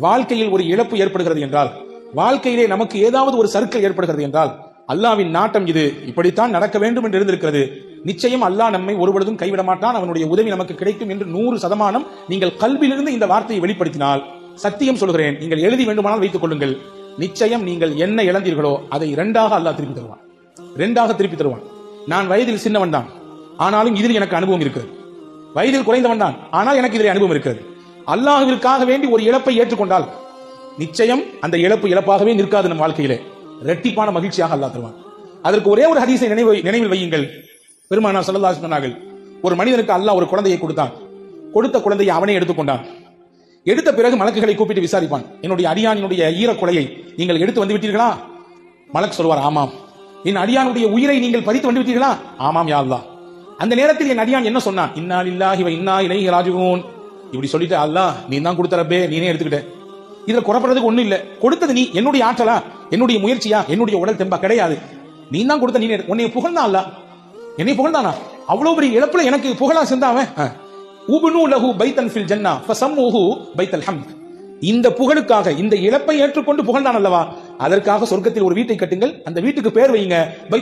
வாழ்க்கையில் ஒரு இழப்பு ஏற்படுகிறது என்றால், வாழ்க்கையிலே நமக்கு ஏதாவது ஒரு சர்க்கிள் ஏற்படுகிறது என்றால், அல்லாவின் நாட்டம் இது, இப்படித்தான் நடக்க வேண்டும் என்று இருந்திருக்கிறது. நிச்சயம் அல்லாஹ் நம்மை ஒருபொழுதும் கைவிட மாட்டான், அவனுடைய உதவி நமக்கு கிடைக்கும் என்று 100% நீங்கள் கல்வியிலிருந்து இந்த வார்த்தையை வெளிப்படுத்தினால், சத்தியம் சொல்கிறேன், நீங்கள் எழுதி வேண்டுமானால் வைத்துக் கொள்ளுங்கள், நிச்சயம் நீங்கள் என்ன இழந்தீர்களோ அதை இரண்டாக அல்லாஹ் திருப்பி தருவான். இரண்டாக திருப்பி தருவான். நான் வயதில் சின்னவன் தான், ஆனாலும் இதில் எனக்கு அனுபவம் இருக்கிறது. வயதில் குறைந்தவன் தான், ஆனால் எனக்கு இதில் அனுபவம் இருக்கிறது. அல்லாஹ்விற்காக வேண்டி ஒரு இழப்பை ஏற்றுக்கொண்டால் நிச்சயம் அந்த இழப்பு இழப்பாகவே நிற்காது. நம் வாழ்க்கையிலே இரட்டிப்பான மகிழ்ச்சியாக அல்லாஹ் தருவான். அதற்கு ஒரே ஒரு ஹதீஸை நினைவில் வையுங்கள். பெருமானார் ஸல்லல்லாஹு அலைஹி வஸல்லம் சொன்னார்கள், ஒரு மனிதனுக்கு அல்லாஹ் ஒரு குழந்தையை கொடுத்தான். கொடுத்த குழந்தையை அவனே எடுத்துக்கொண்டான். எடுத்த பிறகு மலக்குகளை கூப்பிட்டு விசாரிப்பான், என்னுடைய அடியானுடைய ஈரக்குலையை நீங்கள் எடுத்து வந்து விட்டீர்களா? மலக்கு சொல்வார், ஆமாம். என் அடியானுடைய உயிரை நீங்கள் பறித்து வந்து விட்டீர்களா? ஆமாம் யா அல்லாஹ். அந்த நேரத்தில் என் அடியான் என்ன சொன்னான்? இன்னா லில்லாஹி வ இன்னா இலைஹி ராஜிஊன். இப்படி சொல்லிட்டு, அல்லாஹ் நீ தான் கொடுத்த ரப்பே, நீனே எடுத்துக்கிட்ட. இதுல குறப்படுறதுக்கு ஒண்ணும் இல்ல. கொடுத்தது நீ, என்னுடைய ஆற்றலா, என்னுடைய முயற்சியா, என்னுடைய உடல் தெம்பா கிடையாது. நீ தான் கொடுத்த, நீ உன்னை புகழ்ந்தான் அல்லாஹ். என்னை புகழ்ந்தானா? அவ்வளவு பெரிய இழப்புல எனக்கு புகழா சென்றாவன். உப்னு லஹு பைத்தன் ஃபில் ஜன்னah ஃபஸம்முஹு பைத்தல் ஹம்த். இந்த புகழுக்காக, இந்த இழப்பை ஏற்றுக்கொண்டு புகழ்ந்தான் அல்லவா, அதற்காக சொர்க்கத்தில் ஒரு வீட்டை கட்டுங்கள், அந்த வீட்டுக்கு பேர் வையுங்க பைத்துல்